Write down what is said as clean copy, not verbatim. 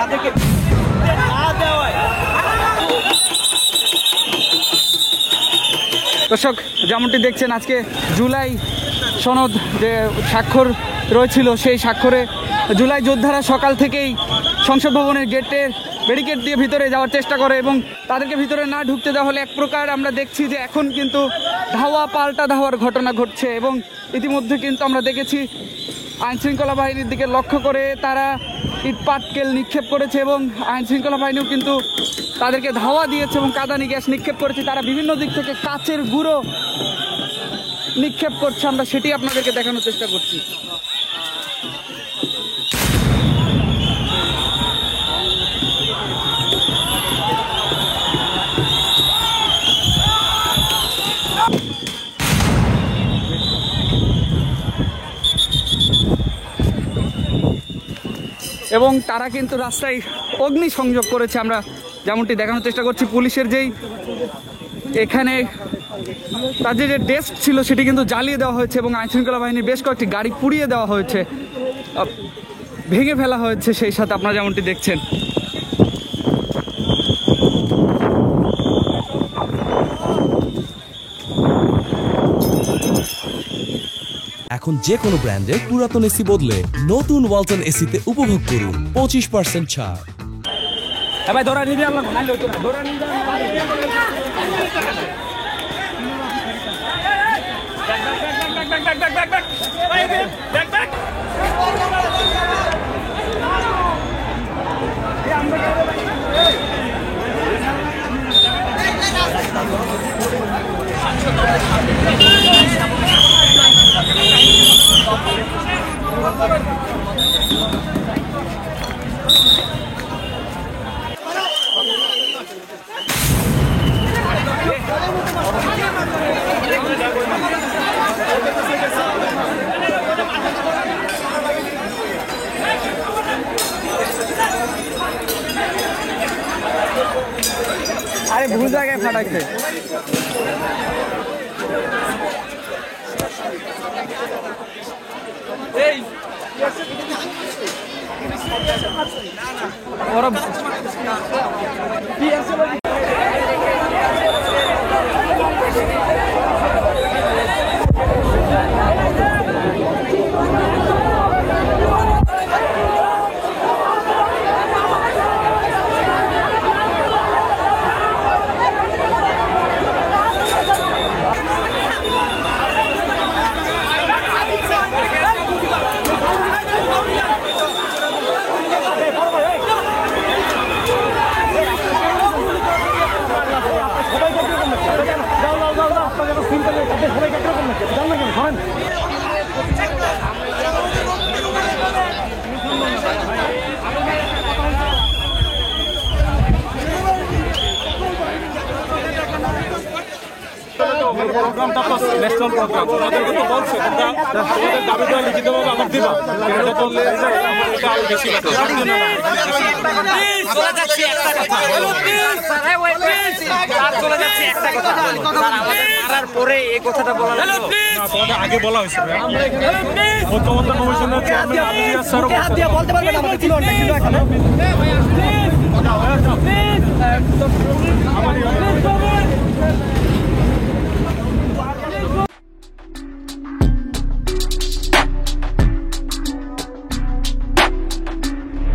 তাদেরকে না দেওয়ায়। দর্শক, যেমনটি দেখছেন আজকে জুলাই সনদ যে স্বাক্ষর রয়েছিল, সেই স্বাক্ষরে জুলাই যোদ্ধারা সকাল থেকেই সংসদ ভবনের গেটের ব্যারিকেড দিয়ে ভিতরে যাওয়ার চেষ্টা করে এবং তাদেরকে ভিতরে না ঢুকতে দেওয়া হলে এক প্রকার আমরা দেখছি যে এখন কিন্তু ধাওয়া পাল্টা ধাওয়ার ঘটনা ঘটছে এবং ইতিমধ্যে কিন্তু আমরা দেখেছি আইনশৃঙ্খলা বাহিনীর দিকে লক্ষ্য করে তারা ইট পাটকেল নিক্ষেপ করেছে এবং আইনশৃঙ্খলা বাহিনীও কিন্তু তাদেরকে ধাওয়া দিয়েছে এবং কাঁদানি গ্যাস নিক্ষেপ করেছে। তারা বিভিন্ন দিক থেকে কাচের গুঁড়ো নিক্ষেপ করছে, আমরা সেটি আপনাদেরকে দেখানোর চেষ্টা করছি। এবং তারা কিন্তু রাস্তায় অগ্নিসংযোগ করেছে, আমরা যেমনটি দেখানোর চেষ্টা করছি। পুলিশের যেই এখানে তাদের যে ডেস্ক ছিল সেটি কিন্তু জ্বালিয়ে দেওয়া হয়েছে এবং আইনশৃঙ্খলা বাহিনীর বেশ কয়েকটি গাড়ি পুড়িয়ে দেওয়া হয়েছে, ভেঙে ফেলা হয়েছে। সেই সাথে আপনারা যেমনটি দেখছেন এখন যে কোনো ব্র্যান্ডের পুরাতন এসি বদলে নতুন ওয়ালটন এসিতে উপভোগ করুন 25% ছাড়। ভাই ধরা নিবি, আমরা ধরা নিবি। আরে ভুল জায়গায় ফাটাইছে। ওরা প্রোগ্রামটা তো ন্যাশনাল প্রোগ্রাম, তাদেরকে তো বলছে তোমরা তোমাদের দাবিটা লিখিতভাবে আমাকে দিবা, এটা বললে এটা আরো বেশি কথা। তোমাদের আগে বলা হয়েছে ঐক্যমত্য কমিশনের চেয়ারম্যান আলিয়া স্যারও বলতে পারবেন আমাদের ছিল না কিন্তু এখানে